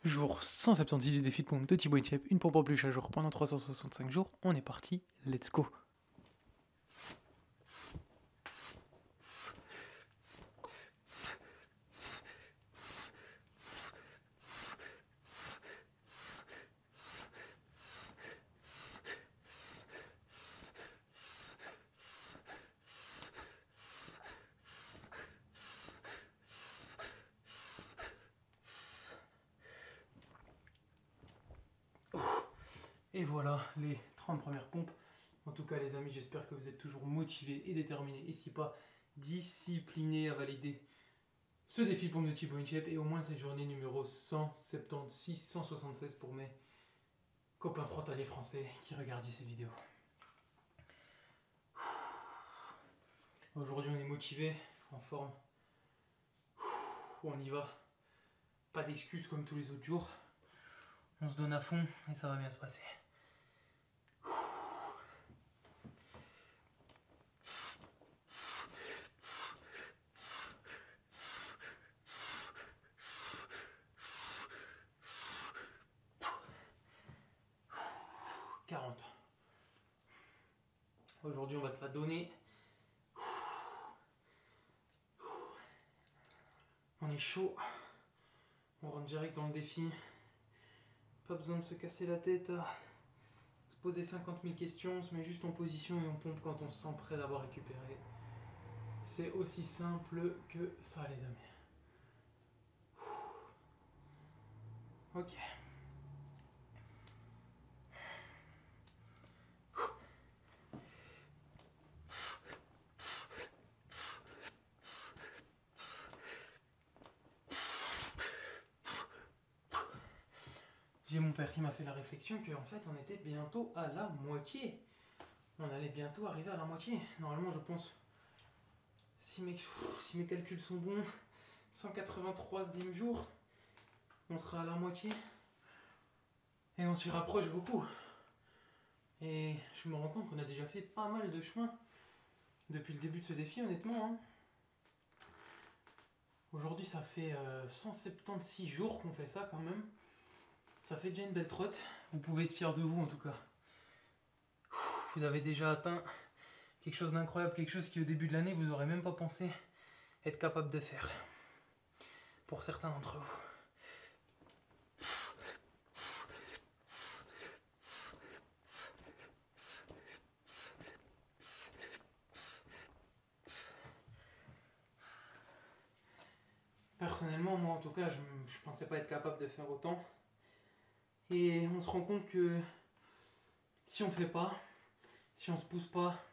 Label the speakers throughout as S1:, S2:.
S1: Jour 176 du défi de pompe de Thibaut Inchep, une pompe en plus chaque jour pendant 365 jours. On est parti, let's go. Et voilà les 30 premières pompes. En tout cas les amis, j'espère que vous êtes toujours motivés et déterminés, et si pas, disciplinés à valider ce défi pompe de Thibaut Inchep et au moins cette journée numéro 176-176 pour mes copains frontaliers français qui regardent ces vidéos. Aujourd'hui on est motivé, en forme, on y va, pas d'excuses comme tous les autres jours, on se donne à fond et ça va bien se passer. 40. Aujourd'hui on va se la donner. On est chaud. On rentre direct dans le défi. Pas besoin de se casser la tête à se poser 50 000 questions. On se met juste en position et on pompe quand on se sent prêt d'avoir récupéré. C'est aussi simple que ça les amis. Ok. J'ai mon père qui m'a fait la réflexion qu'en fait on était bientôt à la moitié. On allait bientôt arriver à la moitié. Normalement je pense, si mes calculs sont bons, 183e jour, on sera à la moitié. Et on s'y rapproche beaucoup. Et je me rends compte qu'on a déjà fait pas mal de chemin depuis le début de ce défi, honnêtement. Hein. Aujourd'hui, ça fait 176 jours qu'on fait ça quand même. Ça fait déjà une belle trotte. Vous pouvez être fiers de vous en tout cas. Vous avez déjà atteint quelque chose d'incroyable, quelque chose qui au début de l'année, vous n'aurez même pas pensé être capable de faire. Pour certains d'entre vous. Personnellement, moi en tout cas, je pensais pas être capable de faire autant. Et on se rend compte que si on fait pas, si on se pousse pas,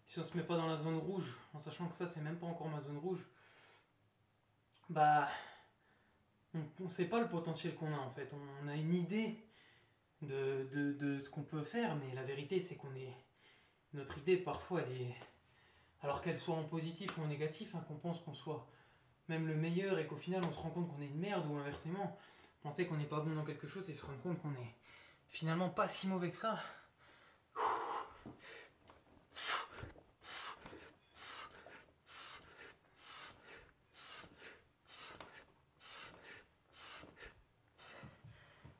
S1: si on se met pas dans la zone rouge, en sachant que ça c'est même pas encore ma zone rouge, bah on sait pas le potentiel qu'on a en fait. On a une idée de ce qu'on peut faire, mais la vérité c'est qu'on est. Notre idée parfois elle est. Alors qu'elle soit en positif ou en négatif, hein, qu'on pense qu'on soit même le meilleur et qu'au final on se rend compte qu'on est une merde ou inversement, penser qu'on n'est pas bon dans quelque chose et se rendre compte qu'on est finalement pas si mauvais que ça.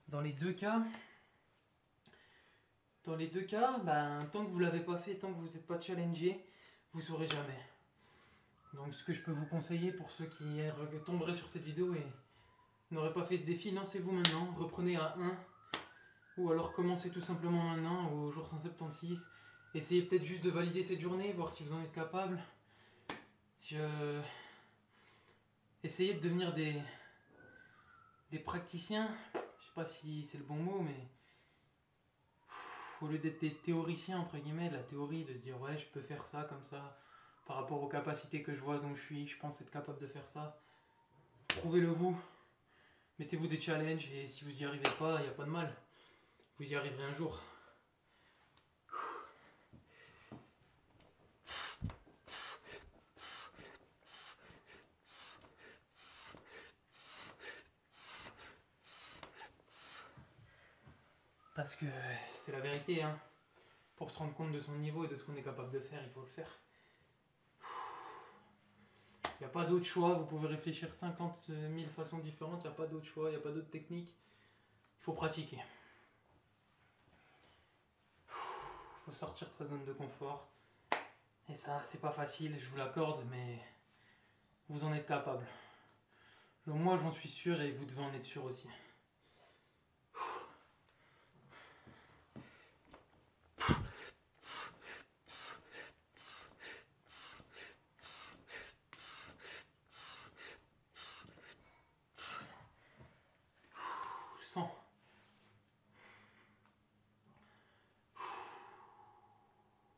S1: Dans les deux cas, ben, tant que vous ne l'avez pas fait, tant que vous n'êtes pas challengé, vous ne saurez jamais. Donc ce que je peux vous conseiller pour ceux qui tomberaient sur cette vidéo et n'auraient pas fait ce défi, lancez-vous maintenant, reprenez à 1, ou alors commencez tout simplement maintenant au jour 176. Essayez peut-être juste de valider cette journée, voir si vous en êtes capable. Essayez de devenir des praticiens, je sais pas si c'est le bon mot, mais au lieu d'être des théoriciens entre guillemets, de la théorie, de se dire ouais je peux faire ça comme ça, par rapport aux capacités que je vois dont je pense être capable de faire ça. Prouvez-le vous, mettez-vous des challenges et si vous n'y arrivez pas, il n'y a pas de mal, vous y arriverez un jour. Parce que c'est la vérité, hein. Pour se rendre compte de son niveau et de ce qu'on est capable de faire, il faut le faire. Il n'y a pas d'autre choix, vous pouvez réfléchir 50 000 façons différentes, il n'y a pas d'autre choix, il n'y a pas d'autre technique. Il faut pratiquer. Il faut sortir de sa zone de confort. Et ça, c'est pas facile, je vous l'accorde, mais vous en êtes capable. Moi, j'en suis sûr et vous devez en être sûr aussi.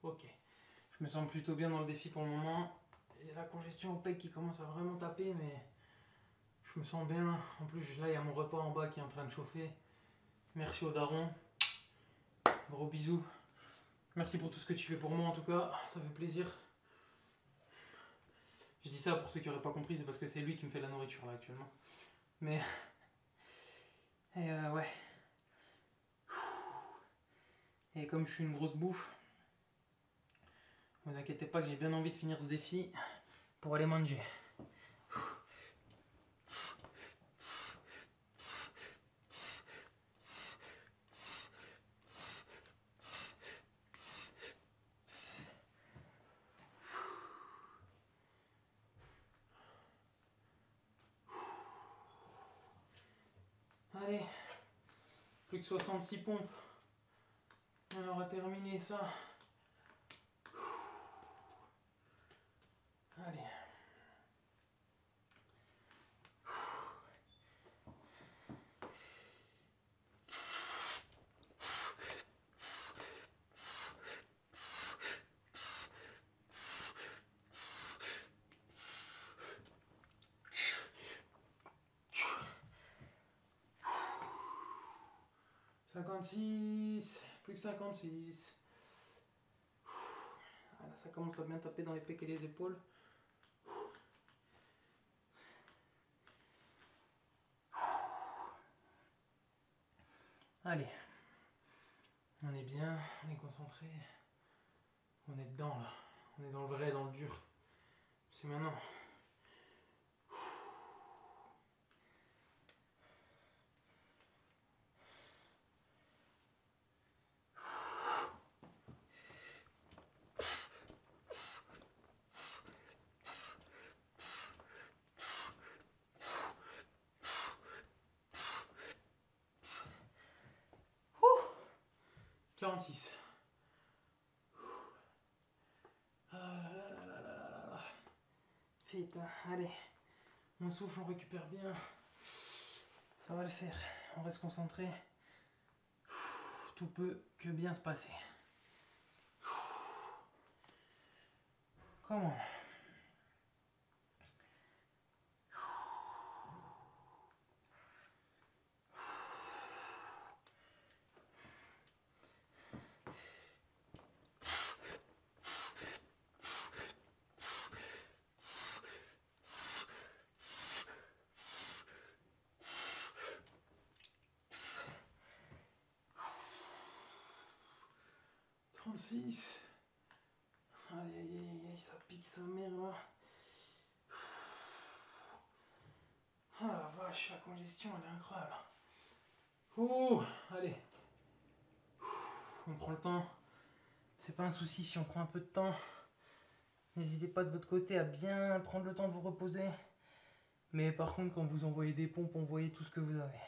S1: Ok, je me sens plutôt bien dans le défi pour le moment. Il y a la congestion au pec qui commence à vraiment taper, mais je me sens bien. En plus, là, il y a mon repas en bas qui est en train de chauffer. Merci au daron. Gros bisous. Merci pour tout ce que tu fais pour moi en tout cas, ça fait plaisir. Je dis ça pour ceux qui n'auraient pas compris, c'est parce que c'est lui qui me fait la nourriture là actuellement. Mais... ouais. Et comme je suis une grosse bouffe, ne vous inquiétez pas que j'ai bien envie de finir ce défi pour aller manger. Allez, plus que 66 pompes. On aura terminé ça. Allez. Plus que 56. Ah, là, ça commence à bien taper dans les pecs et les épaules. Allez, on est bien, on est concentré, on est dedans là, on est dans le vrai, dans le dur. C'est maintenant. Ouh, 46. Ah là là là là là là là. Putain, allez, on souffle, on récupère bien. Ça va le faire, on reste concentré. Tout peut que bien se passer. Comment? Aïe aïe aïe aïe, ça pique sa mère là. Ah la vache, la congestion elle est incroyable. Ouh, allez. On prend le temps. C'est pas un souci si on prend un peu de temps. N'hésitez pas de votre côté à bien prendre le temps de vous reposer. Mais par contre, quand vous envoyez des pompes, envoyez tout ce que vous avez.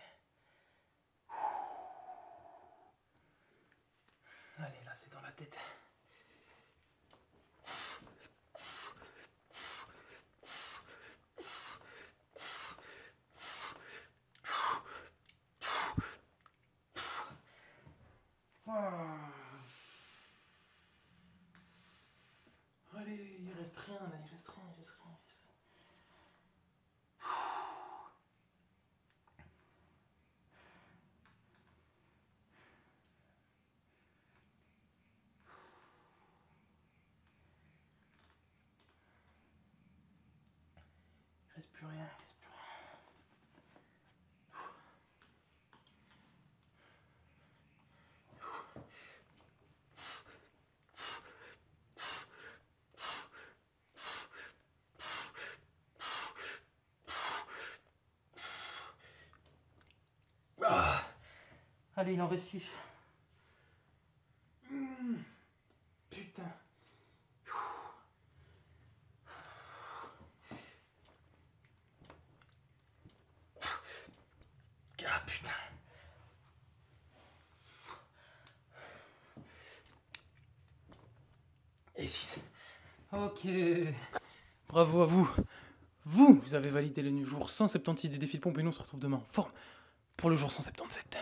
S1: Allez, là c'est dans la tête. Allez, il reste rien là, il reste rien, il reste rien. Il reste plus rien, il reste plus rien. Allez, il en reste 6. Putain. Ah putain. Et 6. Ok. Bravo à vous. Vous avez validé le jour 176 du défi de pompe et nous on se retrouve demain en forme pour le jour 177.